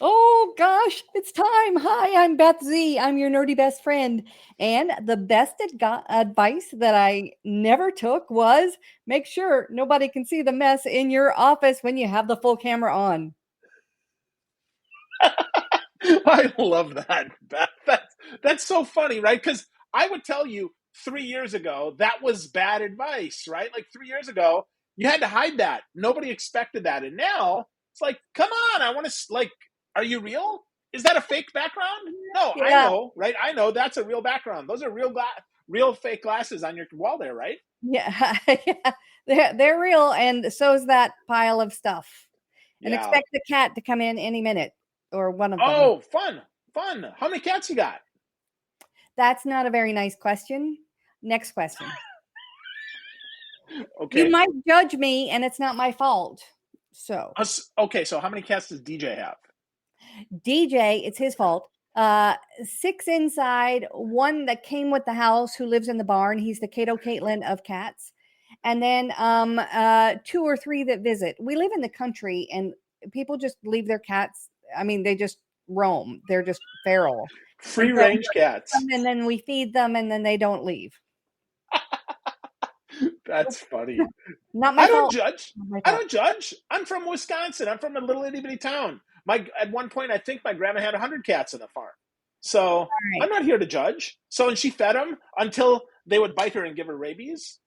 Oh gosh, it's time. Hi, I'm Beth Z. I'm your nerdy best friend. And the best advice that I never took was make sure nobody can see the mess in your office when you have the full camera on. I love that. That's so funny, right? Because I would tell you 3 years ago that was bad advice, right? Like 3 years ago, you had to hide that. Nobody expected that, and now it's like, come on, I want to like. Are you real? Is that a fake background? No, I Yeah, know, right? I know that's a real background. Those are real fake glasses on your wall there, right? yeah, yeah. They're real, and so is that pile of stuff. And Yeah. expect the cat to come in any minute, or one of them. Oh, fun, fun. How many cats you got? That's not a very nice question. Next question. You Okay. might judge me, and it's not my fault. So. Okay, so how many cats does DJ have? DJ, it's his fault. Six inside, one that came with the house who lives in the barn. He's the Kato Caitlin of cats. And then two or three that visit. We live in the country and people just leave their cats. I mean, they just roam. They're just feral. And Free so range cats. and then we feed them and then they don't leave. That's funny. Not my I don't fault. judge. Not my I fault. don't judge. I'm from Wisconsin. I'm from a little itty bitty town. My at one point, I think my grandma had 100 cats in the farm. So All I'm right. not here to judge. So and she fed them until they would bite her and give her rabies.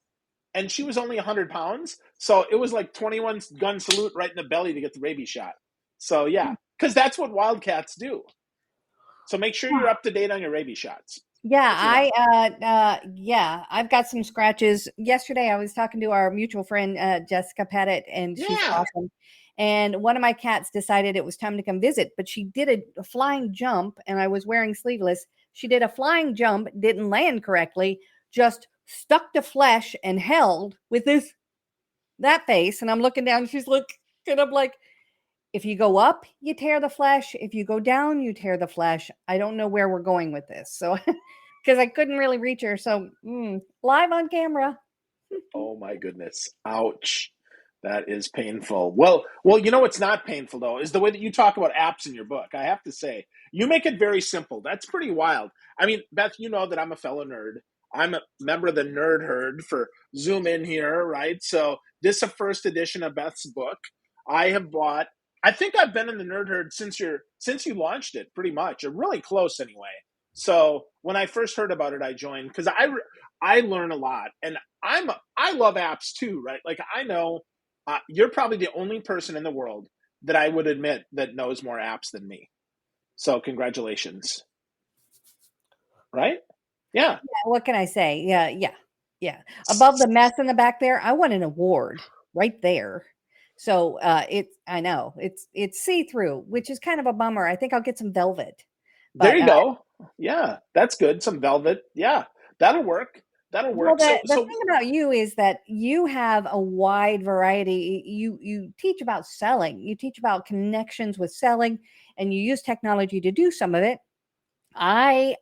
And she was only 100 pounds, so it was like 21 gun salute right in the belly to get the rabies shot. So yeah, because that's what wildcats do. So make sure you're up to date on your rabies shots Yeah, if you want. yeah, I've got some scratches. Yesterday I was talking to our mutual friend Jessica Pettit and she's Yeah, awesome. And one of my cats decided it was time to come visit, but she did a flying jump and I was wearing sleeveless. She did a flying jump, didn't land correctly, just stuck to flesh and held with this that face and I'm looking down she's like and I'm like if you go up, you tear the flesh. If you go down, you tear the flesh. I don't know where we're going with this. So, because I couldn't really reach her. So, live on camera. oh my goodness. Ouch. That is painful. Well, you know what's not painful though is the way that you talk about apps in your book. I have to say, you make it very simple. That's pretty wild. I mean, Beth, you know that I'm a fellow nerd. I'm a member of the Nerd Herd for Zoom in here, right? So this is a first edition of Beth's book. I have bought. I think I've been in the Nerd Herd since you launched it, pretty much, or really close anyway. So when I first heard about it, I joined because I learn a lot, and I love apps too, right? Like I know you're probably the only person in the world that I would admit that knows more apps than me. So congratulations, right? Yeah, What can I say? Yeah, yeah, yeah. Above the mess in the back there, I won an award right there. So I know it's see through, which is kind of a bummer. I think I'll get some velvet, there but you go. Yeah, that's good. Some velvet. Yeah, that'll work. That'll well, work. the So the so thing about you is that you have a wide variety. You teach about selling. You teach about connections with selling, and you use technology to do some of it. I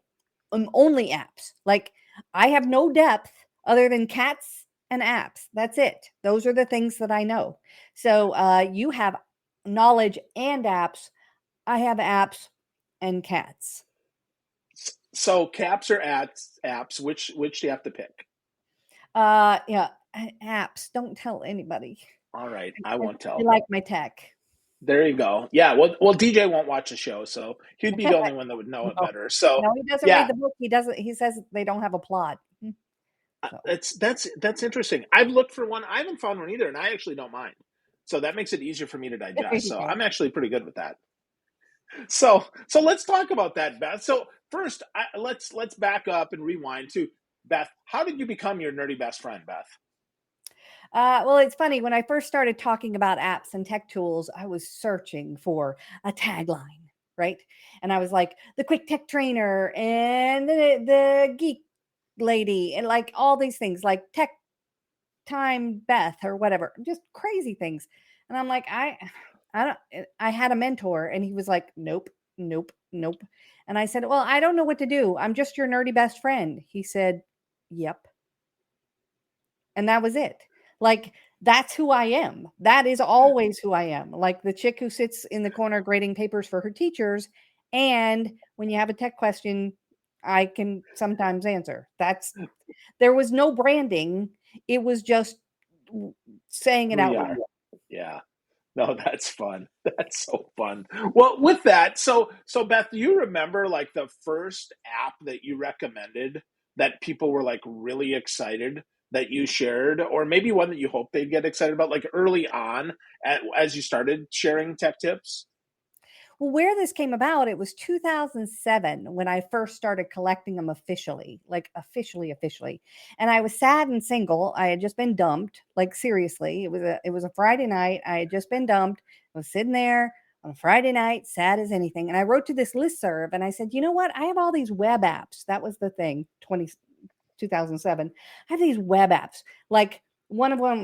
am only apps. Like I have no depth other than cats and apps. That's it. Those are the things that I know. So you have knowledge and apps. I have apps and cats. so caps or apps? Which do you have to pick? Yeah, apps. Don't tell anybody. All right, I I won't really tell. like my tech. There you go. Yeah. Well, DJ won't watch the show, so he'd be the only one that would know it No, better. So, no, he doesn't read yeah, the book. He doesn't. He says they don't have a plot. So that's interesting. I've looked for one. I haven't found one either, and I actually don't mind. So that makes it easier for me to there digest. you So go. I'm actually pretty good with that. So let's talk about that, Beth. So first, let's back up and rewind to Beth. How did you become your nerdy best friend, Beth? Well, it's funny when I first started talking about apps and tech tools, I was searching for a tagline, right? And I was like the quick tech trainer and the geek lady and like all these things like tech time Beth or whatever, just crazy things. And I'm like, I don't, I had a mentor and he was like, nope, nope, nope. And I said, well, I don't know what to do. I'm just your nerdy best friend. He said, yep. And that was it. Like That's who I am. That is always who I am. Like the chick who sits in the corner grading papers for her teachers. And when you have a tech question, I can sometimes answer. There was no branding. It was just saying it Who out you loud. are. Yeah. No, that's fun. That's so fun. Well, with that, so Beth, do you remember like the first app that you recommended that people were like really excited that you shared, or maybe one that you hope they'd get excited about, like early on as you started sharing tech tips? Well, where this came about, it was 2007 when I first started collecting them officially, like officially. And I was sad and single. I had just been dumped. Like seriously, it was a Friday night. I had just been dumped. I was sitting there on a Friday night, sad as anything. And I wrote to this listserv and I said, you know what? I have all these web apps. That was the thing, 2007. I have these web apps. Like one of them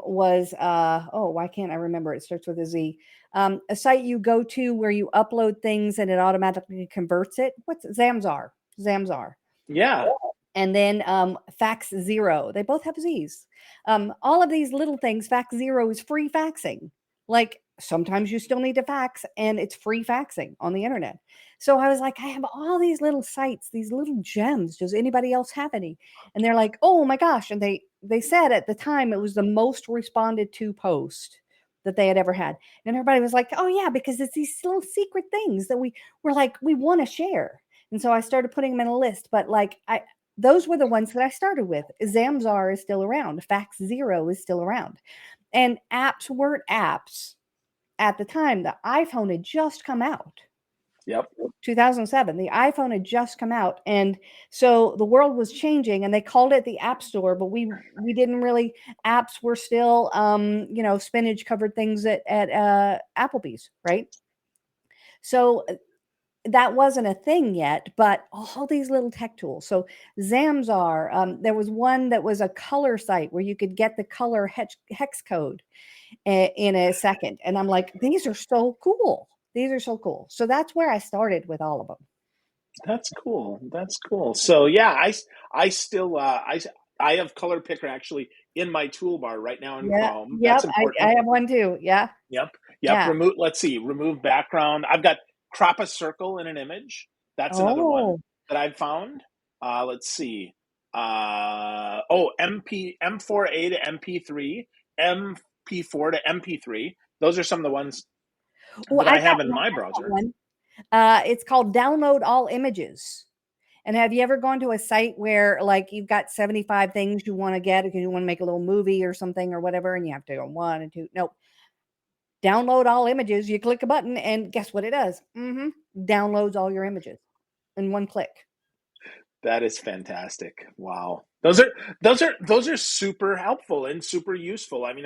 was oh, why can't I remember? It starts with a Z. A site you go to where you upload things and it automatically converts it. What's Zamzar? Zamzar. Yeah. And then Fax Zero. They both have Z's. All of these little things. Fax Zero is free faxing. Like sometimes you still need to fax, and it's free faxing on the internet. So I was like, I have all these little sites, these little gems. Does anybody else have any? And they're like, oh my gosh! And they said at the time it was the most responded to post that they had ever had. And everybody was like, oh yeah, because it's these little secret things that we're like, we want to share. And so I started putting them in a list. But like those were the ones that I started with. Zamzar is still around. Fax Zero is still around. And apps weren't apps at the time. The iPhone had just come out. Yep. 2007. The iPhone had just come out, and so the world was changing. And they called it the App Store, but we didn't really. Apps were still, spinach covered things at Applebee's, right? So that wasn't a thing yet, but all these little tech tools. So Zamzar, there was one that was a color site where you could get the color hex code in a second. And I'm like, these are so cool. These are so cool. So that's where I started with all of them. That's cool. That's cool. So yeah, I still I have color picker actually in my toolbar right now in Yeah. Chrome. That's Yep. I important. have one too. Yeah. Yep. Yep. Yeah. Remove, let's see, remove background. I've got crop a circle in an image. That's another one Oh, that I've found. Let's see. Oh, M4A to MP3, MP4 to MP3. Those are some of the ones oh, that I I got have in one. my I got browser. one. It's called Download All Images. And have you ever gone to a site where like you've got 75 things you want to get because you want to make a little movie or something or whatever, and you have to go one and two? Nope. Download all images. You click a button, and guess what it does? Downloads all your images in one click. That is fantastic. Wow. Those are super helpful and super useful. I mean,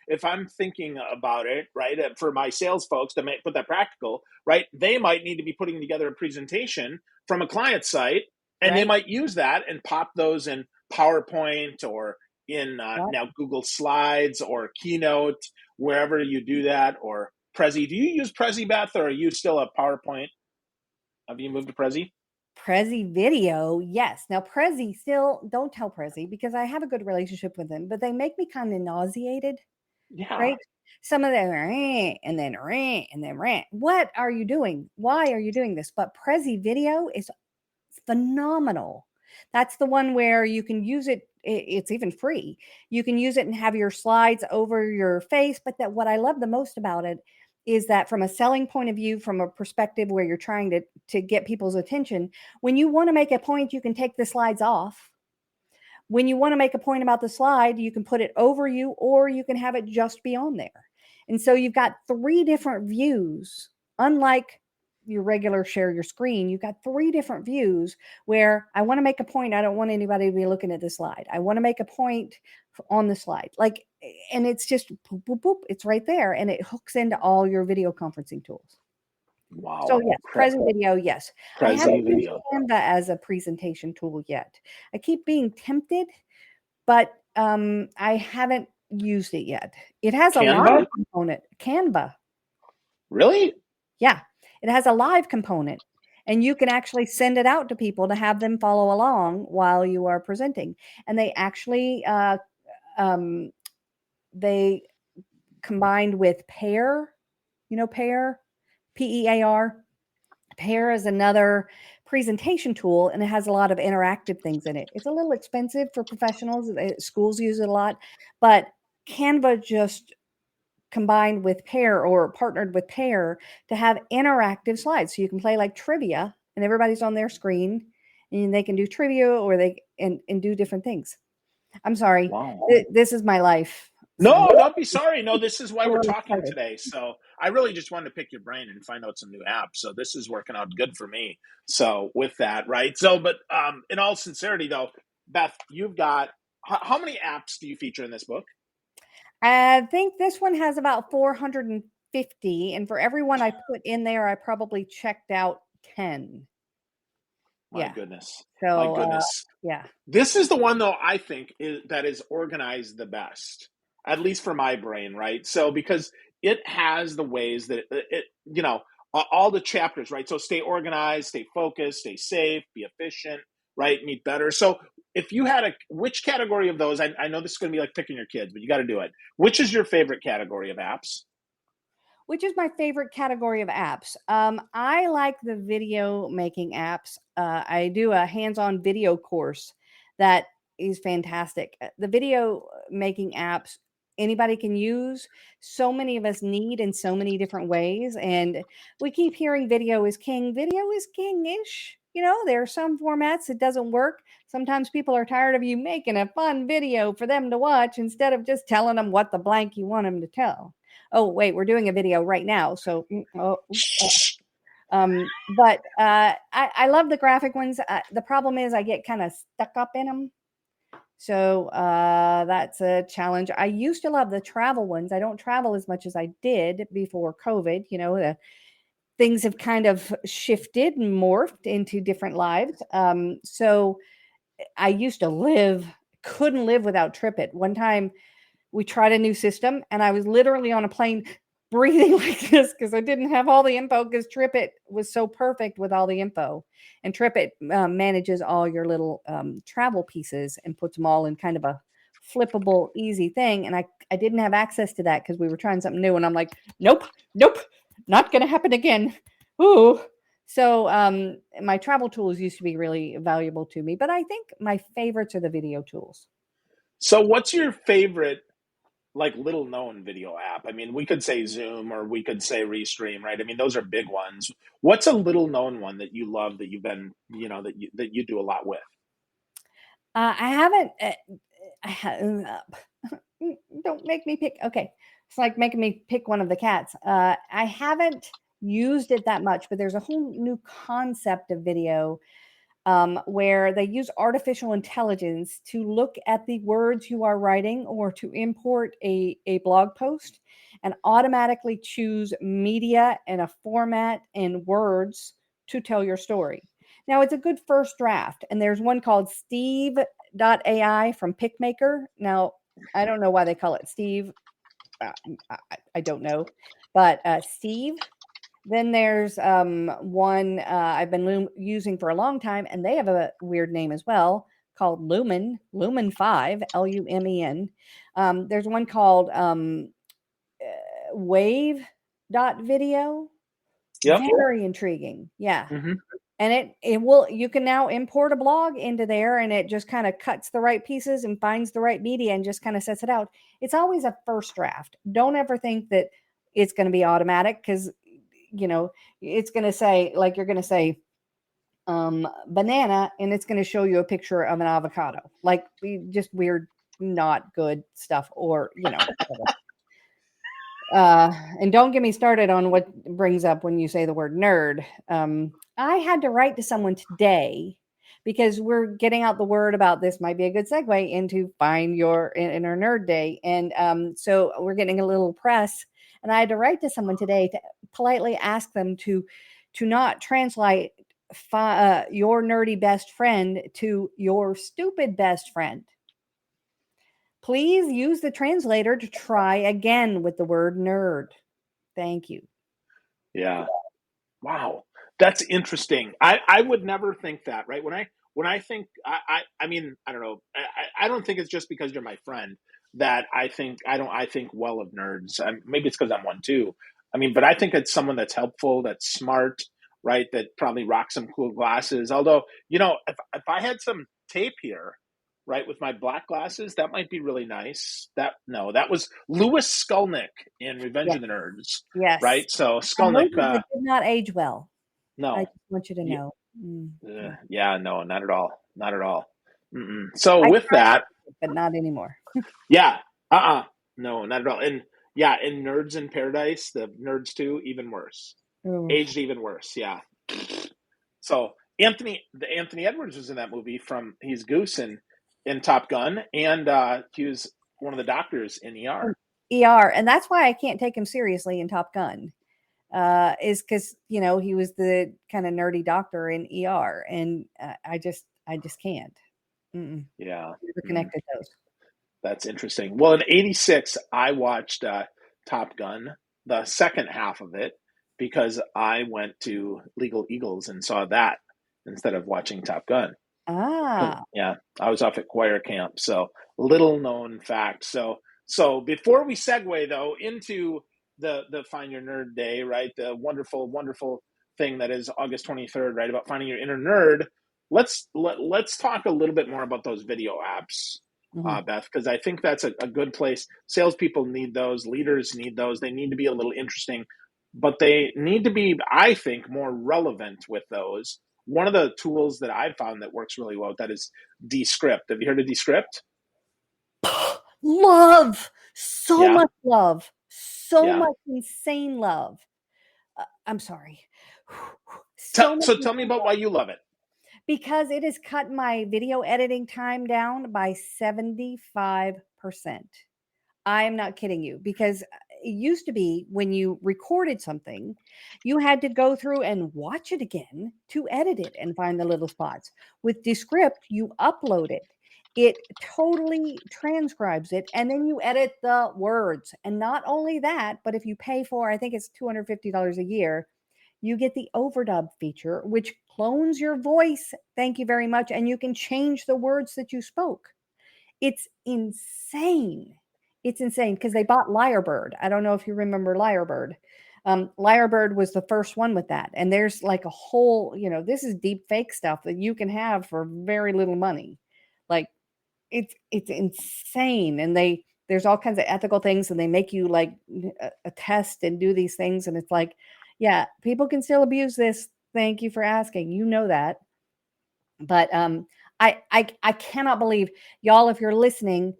if I'm thinking about it, right, for my sales folks to put that practical, right, they might need to be putting together a presentation from a client site, and they Right? might use that and pop those in PowerPoint or in Yep. now Google Slides or Keynote, wherever you do that, or Prezi. Do you use Prezi, Beth, or are you still a PowerPoint? Have you moved to Prezi? Prezi Video, yes. Now Prezi still don't tell Prezi because I have a good relationship with them, but they make me kind of nauseated, Yeah. right? Some of them are and then and then rant. What are you doing? Why are you doing this? But Prezi Video is phenomenal. That's the one where you can use it. It's even free. You can use it and have your slides over your face. But that what I love the most about it is that from a selling point of view, from a perspective where you're trying to get people's attention, when you want to make a point, you can take the slides off. When you want to make a point about the slide, you can put it over you or you can have it just be on there. And so you've got three different views, unlike your regular share your screen. You've got three different views where I want to make a point. I don't want anybody to be looking at the slide. I want to make a point on the slide. Like, and it's just boop, boop, boop. It's right there and it hooks into all your video conferencing tools. So Wow. yes, present video, yes. I Prezi haven't used video. Canva as a presentation tool yet. I keep being tempted, but I haven't used it yet. It has a live Canva? component. Canva, Really? yeah, it has a live component, and you can actually send it out to people to have them follow along while you are presenting. And they actually um, they combined with Pair. You know, Pair, Pear. Pair is another presentation tool, and it has a lot of interactive things in it. It's a little expensive for professionals. Schools use it a lot, but Canva just combined with Pair or partnered with Pair to have interactive slides. So you can play like trivia and everybody's on their screen and they can do trivia or and do different things. I'm sorry. Wow. This is my life. So No, don't be sorry. No, this is why I'm we're really talking excited. today. So I really just wanted to pick your brain and find out some new apps. So this is working out good for me. So with that, right? So, but in all sincerity, though, Beth, you've got how many apps do you feature in this book? I think this one has about 450. And for everyone I put in there, I probably checked out 10. My Yeah. goodness, my So, goodness. yeah. This is the one though I think that is organized the best, at least for my brain, right? So because it has the ways that all the chapters, right? So stay organized, stay focused, stay safe, be efficient, right? Meet better. So if you had which category of those? I know this is going to be like picking your kids, but you got to do it. Which is your favorite category of apps? Which is my favorite category of apps? I like the video making apps. I do a hands-on video course that is fantastic. The video making apps anybody can use. So many of us need in so many different ways, and we keep hearing video is king. Video is king-ish. You know, there are some formats it doesn't work. Sometimes people are tired of you making a fun video for them to watch instead of just telling them what the blank you want them to tell. Oh, wait, we're doing a video right now. So, but I love the graphic ones. The problem is I get kind of stuck up in them. So that's a challenge. I used to love the travel ones. I don't travel as much as I did before COVID. You know, things have kind of shifted and morphed into different lives. So I used to couldn't live without TripIt. One time we tried a new system and I was literally on a plane breathing like this because I didn't have all the info because TripIt was so perfect with all the info. And TripIt manages all your little travel pieces and puts them all in kind of a flippable, easy thing. And I didn't have access to that because we were trying something new. And I'm like, nope, nope, not going to happen again. Ooh. So my travel tools used to be really valuable to me, but I think my favorites are the video tools. So what's your favorite like little known video app? I mean, we could say Zoom or we could say Restream, right? I mean, those are big ones. What's a little known one that you love that you've been, that you do a lot with? I haven't. Don't make me pick. Okay, it's like making me pick one of the cats. I haven't used it that much, but there's a whole new concept of video where they use artificial intelligence to look at the words you are writing or to import a blog post and automatically choose media and a format and words to tell your story. Now, it's a good first draft, and there's one called Steve.ai from Pickmaker. Now, I don't know why they call it Steve. Uh, I don't know, but Steve, then there's one I've been using for a long time, and they have a weird name as well called Lumen 5, Lumen. There's one called Wave dot video. Yep. Very intriguing. Yeah. Hmm. And it will you can now import a blog into there and it just kind of cuts the right pieces and finds the right media and just kind of sets it out. It's always a first draft. Don't ever think that it's going to be automatic because you know it's going to say like you're going to say banana and it's going to show you a picture of an avocado like just weird not good stuff or whatever. And don't get me started on what brings up when you say the word nerd. I had to write to someone today because we're getting out the word about this might be a good segue into find your inner nerd day. And so we're getting a little press. And I had to write to someone today to politely ask them to not translate your nerdy best friend to your stupid best friend. Please use the translator to try again with the word nerd. Thank you. Yeah. Wow, that's interesting. I would never think that, right? When I think I mean I don't know. I don't think it's just because you're my friend. that I think well of nerds. Maybe it's because I'm one too. I mean, but I think it's someone that's helpful, that's smart, right? That probably rocks some cool glasses. Although, if I had some tape here, right, with my black glasses, that might be really nice. That was Louis Skolnick in Revenge Yeah. of the Nerds, Yes. right? So A Skolnick, movie that did not age well. I no, just want you to yeah, know. Yeah. yeah, no, not at all, not at all. Mm-mm. So I with tried to that, watch it, but not anymore. yeah, no, not at all. And yeah, in Nerds in Paradise, the Nerds 2, even worse, Oof. aged even worse. Yeah. So Anthony Edwards was in that movie. He's Goose in Top Gun, and he was one of the doctors in ER. And ER, and that's why I can't take him seriously in Top Gun. Is because he was the kind of nerdy doctor in ER, and I just can't. Yeah. Never Mm. connected those. That's interesting. Well, in '86, I watched Top Gun, the second half of it, because I went to Legal Eagles and saw that instead of watching Top Gun. Ah, Yeah, I was off at choir camp, so little known fact. So before we segue though into the Find Your Nerd Day, right? The wonderful thing that is August 23rd, right? About finding your inner nerd. Let's talk a little bit more about those video apps, mhm. Beth, because I think that's a good place. Salespeople need those, leaders need those. They need to be a little interesting, but they need to be, I think, more relevant with those. One of the tools that I've found that works really well with that is Descript. Have you heard of Descript? Love, so Yeah, much love, so yeah. much insane love. I'm sorry. So much So tell me insane about love why you love it. because it has cut my video editing time down by 75%. I am not kidding you because it used to be when you recorded something, you had to go through and watch it again to edit it and find the little spots. With Descript, you upload it. It totally transcribes it and then you edit the words. And not only that, but if you pay for, I think it's $250 a year, you get the overdub feature, which clones your voice. Thank you very much. And you can change the words that you spoke. It's insane. It's insane because they bought Lyrebird. I don't know if you remember Lyrebird. Lyrebird was the first one with that. And there's like a whole, this is deep fake stuff that you can have for very little money. Like it's insane. And there's all kinds of ethical things and they make you like a test and do these things. And it's like, yeah, people can still abuse this. Thank you for asking. You know that. But I cannot believe y'all, if you're listening,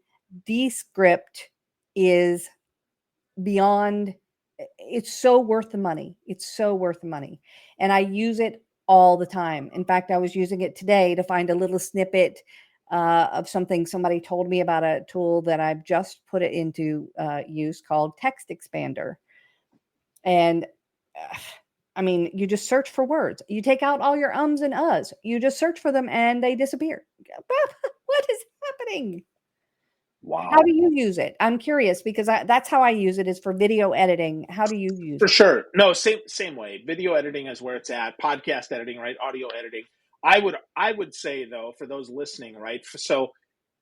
Descript is beyond, it's so worth the money. It's so worth the money. And I use it all the time. In fact, I was using it today to find a little snippet of something somebody told me about, a tool that I've just put it into use called Text Expander. And uh, I mean, you just search for words. You take out all your ums and uhs. You just search for them and they disappear. What is happening? How do Wow. you use it? I'm curious because that's how I use it, is for video editing. How do you use For it? sure. No, same way. Video editing is where it's at. Podcast editing, right? Audio editing. I would say though, for those listening, right? So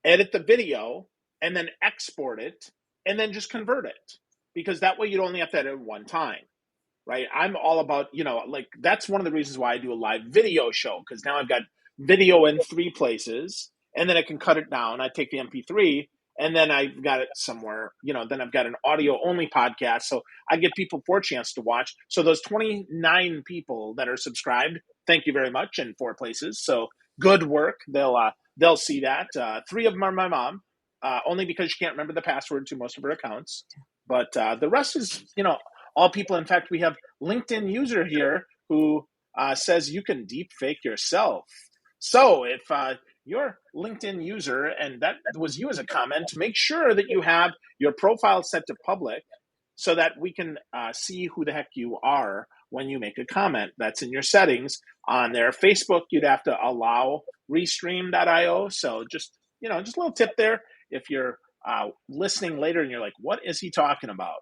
edit the video and then export it and then just convert it, because that way you'd only have to edit one time. Right? I'm all about, like that's one of the reasons why I do a live video show, because now I've got video in three places and then I can cut it down. I take the MP3 and then I've got it somewhere, then I've got an audio only podcast. So I give people four chance to watch. So those 29 people that are subscribed, thank you very much, in four places. So good work. They'll see that. Three of them are my mom, only because she can't remember the password to most of her accounts. But the rest is, all people. In fact, we have LinkedIn user here who says you can deep fake yourself. So if you're LinkedIn user and that was you as a comment, make sure that you have your profile set to public so that we can see who the heck you are when you make a comment. That's in your settings on there. Facebook, you'd have to allow restream.io. So just a little tip there. If you're listening later and you're like, what is he talking about?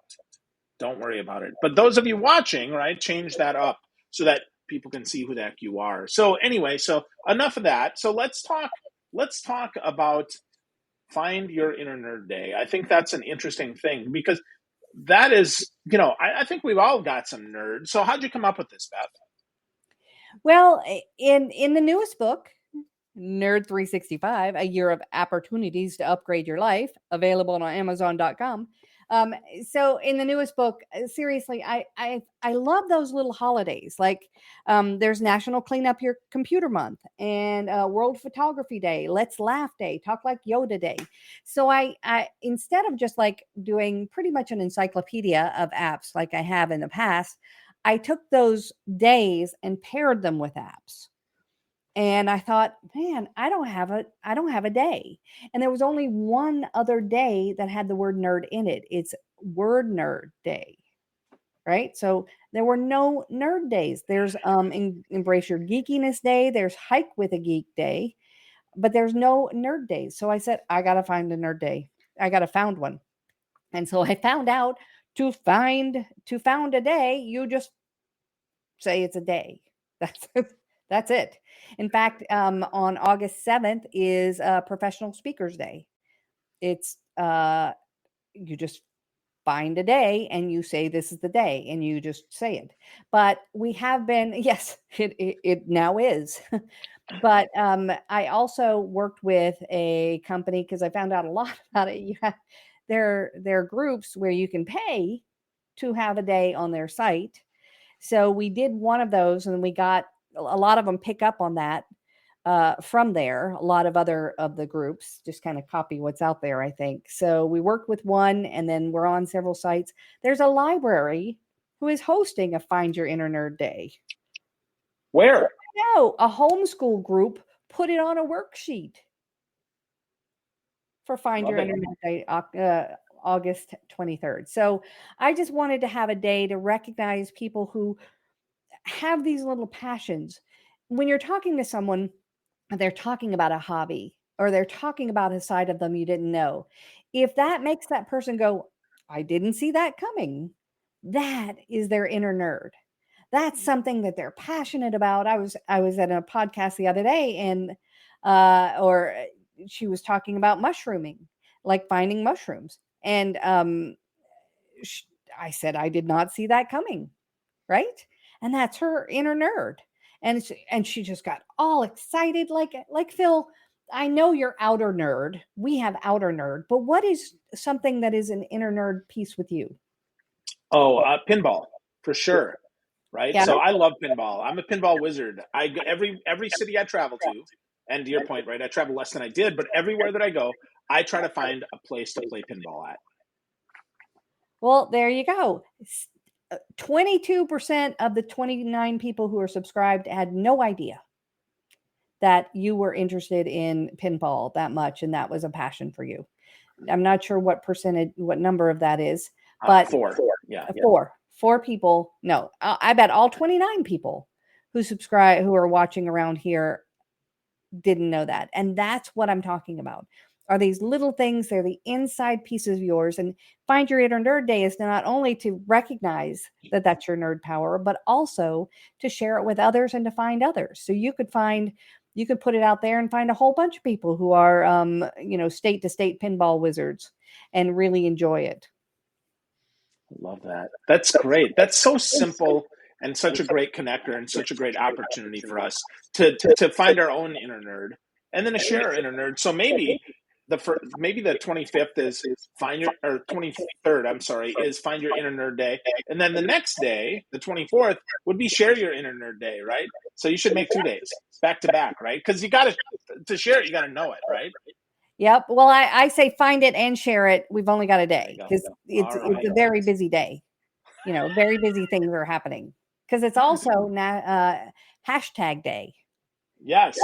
Don't worry about it. But those of you watching, right, change that up so that people can see who the heck you are. So anyway, so enough of that. So let's talk about Find your inner nerd day. I think that's an interesting thing because that is, I think we've all got some nerds. So how'd you come up with this, Beth? Well, in the newest book, Nerd 365, A Year of Opportunities to Upgrade Your Life, available on Amazon.com. Um, so in the newest book, seriously, I love those little holidays. Like there's National Clean Up Your Computer Month and World Photography Day, Let's Laugh Day, Talk Like Yoda Day. So I instead of just like doing pretty much an encyclopedia of apps like I have in the past, I took those days and paired them with apps. And I thought, man, I don't have a day. And there was only one other day that had the word nerd in it. It's Word Nerd Day, right? So there were no nerd days. There's Embrace Your Geekiness Day, there's Hike with a Geek Day, but there's no nerd days. So I said, I got to find a nerd day. I got to found one. And so I found out to found a day, you just say it's a day. That's that's it. In fact, on August 7th is Professional Speakers Day. It's you just find a day and you say this is the day and you just say it. But we have been yes, it now is. But I also worked with a company because I found out a lot about it. You have there are groups where you can pay to have a day on their site, so we did one of those, and we got a lot of them pick up on that from there. A lot of other of the groups just kind of copy what's out there, I think. So we worked with one, and then we're on several sites. There's a library who is hosting a Find Your Inner Nerd Day. Where? No, a homeschool group put it on a worksheet for Find Love Your it. Inner Nerd Day, August 23rd. So I just wanted to have a day to recognize people who have these little passions. When you're talking to someone, they're talking about a hobby or they're talking about a side of them you didn't know. If that makes that person go, I didn't see that coming, that is their inner nerd. That's something that they're passionate about. I was at a podcast the other day and or she was talking about mushrooming, like finding mushrooms. And sh I said I did not see that coming, right? And that's her inner nerd. And she just got all excited like Phil, I know you're outer nerd. We have outer nerd, but what is something that is an inner nerd piece with you? Oh, pinball for sure. Right. Yeah. So I love pinball. I'm a pinball wizard. Every city I travel to, and to your point, right? I travel less than I did, but everywhere that I go, I try to find a place to play pinball at. Well, there you go. 22% of the 29 people who are subscribed had no idea that you were interested in pinball that much and that was a passion for you. I'm not sure what percentage, what number of that is, but Four. Yeah. four people. No, I bet all 29 people who subscribe, who are watching around here didn't know that. And that's what I'm talking about. Are these little things, they're the inside pieces of yours. And Find Your Inner Nerd Day is not only to recognize that that's your nerd power, but also to share it with others and to find others. So you could put it out there and find a whole bunch of people who are, state to state pinball wizards and really enjoy it. Love that. That's great. That's so simple and such a great connector and such a great opportunity for us to find our own inner nerd and then to share our inner nerd. So maybe the 25th is find your or 23rd, I'm sorry, is find your inner nerd day. And then the next day, the 24th, would be share your inner nerd day, right? So you should make 2 days back to back, right? Because you got to share it, you got to know it, right? Yep. Well, I say find it and share it. We've only got a day because it's Right. it's a very busy day. Very busy things are happening because it's also hashtag day. Yes.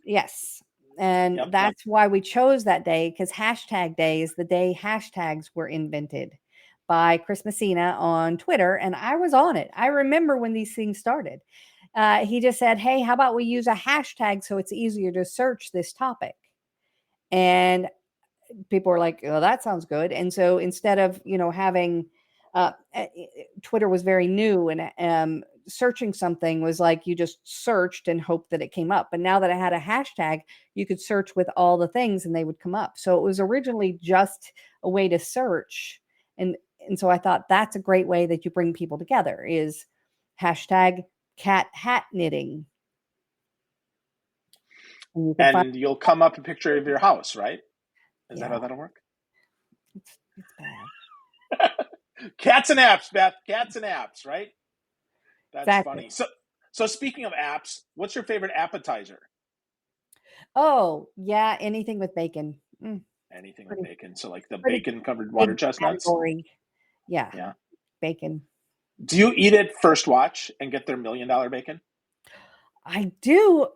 Yes. And Yep. that's why we chose that day because hashtag day is the day hashtags were invented by Chris Messina on Twitter. And I was on it. I remember when these things started. He just said, hey, how about we use a hashtag so it's easier to search this topic? And people were like, oh, that sounds good. And so instead of, having Twitter was very new and searching something was like you just searched and hoped that it came up. But now that I had a hashtag, you could search with all the things and they would come up. So it was originally just a way to search. And so I thought that's a great way that you bring people together is hashtag cat hat knitting. And you can find And you'll come up a picture of your house, right? Is that yeah, how that'll work? it's bad. Cats and apps, Beth. Cats and apps, right? That's Exactly. funny. So speaking of apps, what's your favorite appetizer? Oh, yeah, anything with bacon. Anything with Pretty bacon. So like the pretty bacon covered water big chestnuts. category. Yeah, Yeah. bacon. Do you eat it first watch and get their $1 million bacon? I do,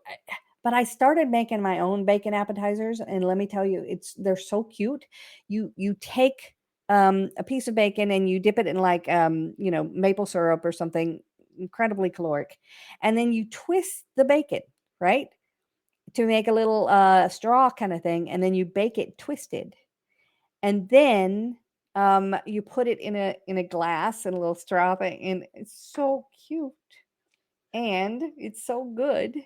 but I started making my own bacon appetizers, and let me tell you, they're so cute. You take a piece of bacon and you dip it in like maple syrup or something incredibly caloric, and then you twist the bacon, right? To make a little straw kind of thing, and then you bake it twisted. And then you put it in a glass and a little straw thing, and it's so cute and it's so good.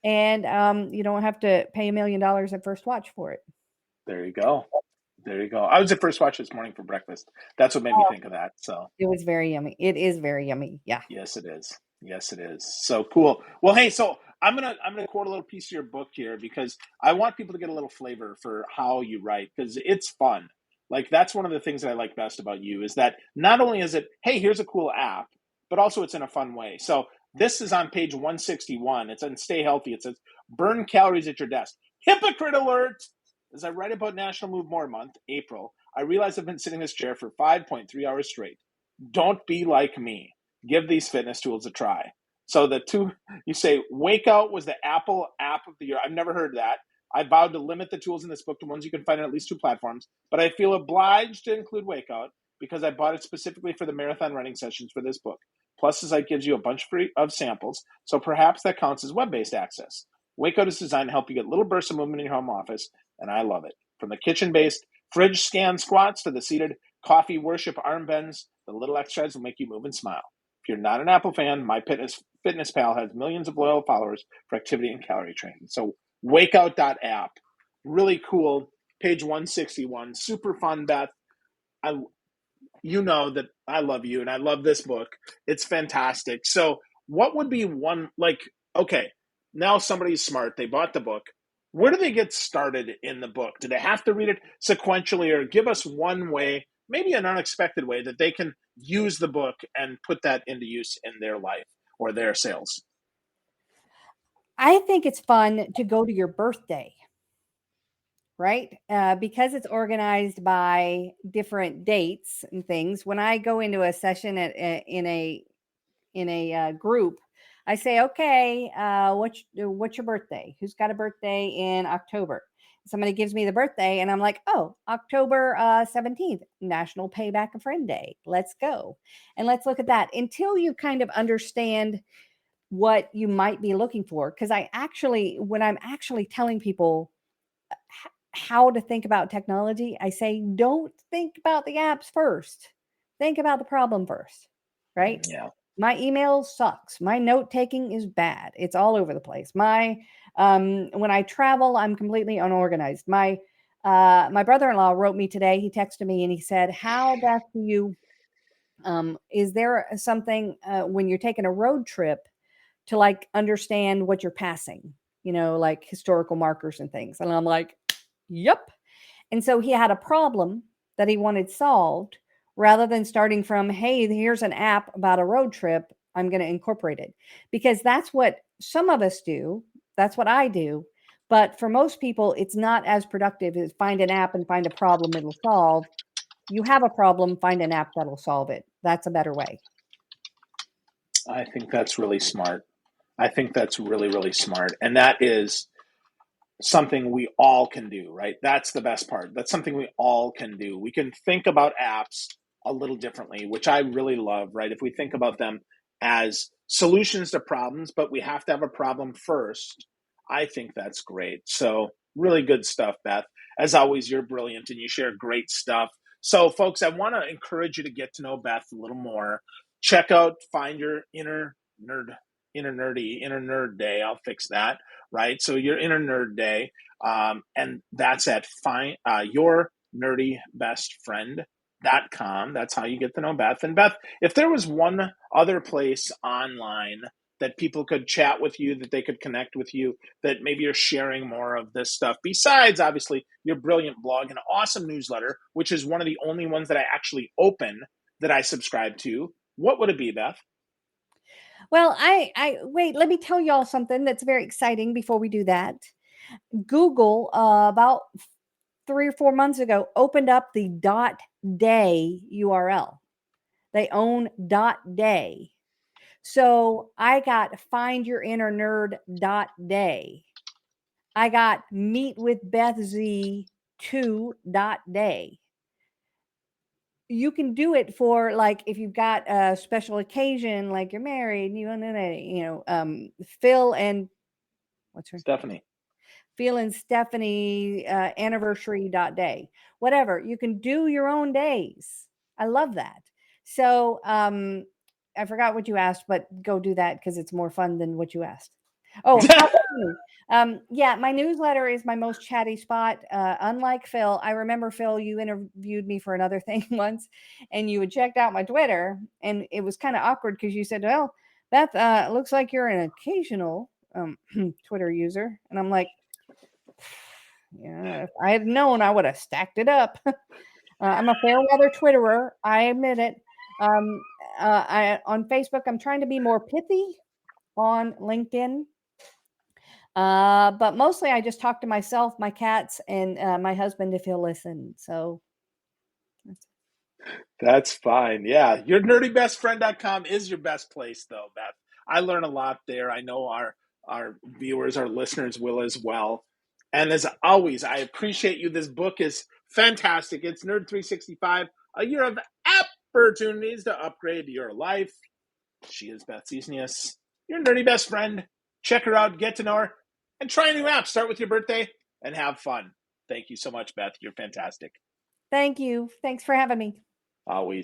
And you don't have to pay $1 million at first watch for it. There you go. There you go. I was at first watch this morning for breakfast. That's what made me Oh, think of that. So it was very yummy. It is very yummy. Yeah. yes, it is. Yes, it is. So cool. Well, hey, so I'm gonna quote a little piece of your book here because I want people to get a little flavor for how you write because it's fun. Like that's one of the things that I like best about you is that not only is it, hey, here's a cool app, but also it's in a fun way. So this is on page 161. It's on Stay Healthy. It says burn calories at your desk. Hypocrite alert! As I write about National Move More Month, April, I realize I've been sitting in this chair for 5.3 hours straight. Don't be like me. Give these fitness tools a try. So the two, you say, Wake Out was the Apple app of the year. I've never heard that. I vowed to limit the tools in this book to ones you can find on at least 2 platforms, but I feel obliged to include Wake Out because I bought it specifically for the marathon running sessions for this book. Plus, the site gives you a bunch of samples, so perhaps that counts as web-based access. Wake Out is designed to help you get little bursts of movement in your home office, and I love it. From the kitchen-based fridge scan squats to the seated coffee worship arm bends, the little exercise will make you move and smile. If you're not an Apple fan, my Fitness Pal has millions of loyal followers for activity and calorie training. So wakeout.app, really cool. Page 161, super fun, Beth. I, you know that I love you and I love this book. It's fantastic. So what would be one, like, okay, now somebody's smart. They bought the book. Where do they get started in the book? Do they have to read it sequentially or give us one way, maybe an unexpected way that they can use the book and put that into use in their life or their sales? I think it's fun to go to your birthday, right? Because it's organized by different dates and things. When I go into a session in a group, I say, okay, what's your birthday? Who's got a birthday in October? Somebody gives me the birthday, and I'm like, oh, October 17th, National Pay Back a Friend Day. Let's go. And let's look at that until you kind of understand what you might be looking for. Because when I'm actually telling people how to think about technology, I say, don't think about the apps first. Think about the problem first, right? Yeah. My email sucks. My note taking is bad. It's all over the place. My when I travel, I'm completely unorganized. My brother-in-law wrote me today. He texted me and he said, "How best do you is there something when you're taking a road trip to like understand what you're passing, like historical markers and things?" And I'm like, "Yep." And so he had a problem that he wanted solved rather than starting from, hey, here's an app about a road trip. I'm going to incorporate it because that's what some of us do. That's what I do. But for most people, it's not as productive as find an app and find a problem it'll solve. You have a problem, find an app that'll solve it. That's a better way. I think that's really smart. I think that's really, really smart. And that is something we all can do, right? That's the best part. That's something we all can do. We can think about apps a little differently, which I really love, right? If we think about them as solutions to problems, but we have to have a problem first, I think that's great. So, really good stuff, Beth. As always, you're brilliant and you share great stuff. So, folks, I want to encourage you to get to know Beth a little more. Check out Find Your Inner inner nerd day. I'll fix that, right? So your inner nerd day, and that's at your nerdy best friend.com. That's how you get to know Beth. And Beth, if there was one other place online that people could chat with you, that they could connect with you, that maybe you're sharing more of this stuff, besides obviously your brilliant blog and awesome newsletter, which is one of the only ones that I actually open that I subscribe to, what would it be, Beth? Well, I wait, let me tell y'all something that's very exciting before we do that. Google, about 3 or 4 months ago, opened up the .day URL. They own .day. So I got find your inner nerd .day. I got meet with Beth Z 2.day. You can do it for, like, if you've got a special occasion, like you're married and you want to, Phil and what's her Stephanie. Phil and Stephanie anniversary.day, whatever. You can do your own days. I love that. So I forgot what you asked, but go do that because it's more fun than what you asked. Oh, how about you? Yeah, my newsletter is my most chatty spot. Unlike Phil, I remember, Phil, you interviewed me for another thing once, and you had checked out my Twitter, and it was kind of awkward because you said, "Well, Beth, looks like you're an occasional Twitter user," and I'm like, "Yeah, if I had known, I would have stacked it up." I'm a fair weather Twitterer. I admit it. Um, I on Facebook, I'm trying to be more pithy. On LinkedIn, but mostly I just talk to myself, my cats, and my husband if he'll listen. So That's fine. Yeah. Your nerdybestfriend.com is your best place though, Beth. I learn a lot there. I know our viewers, our listeners will as well. And as always, I appreciate you. This book is fantastic. It's Nerd 365, a year of opportunities to upgrade your life. She is Beth Z, your nerdy best friend. Check her out, get to know her, and try a new app. Start with your birthday and have fun. Thank you so much, Beth. You're fantastic. thank you. Thanks for having me. Always.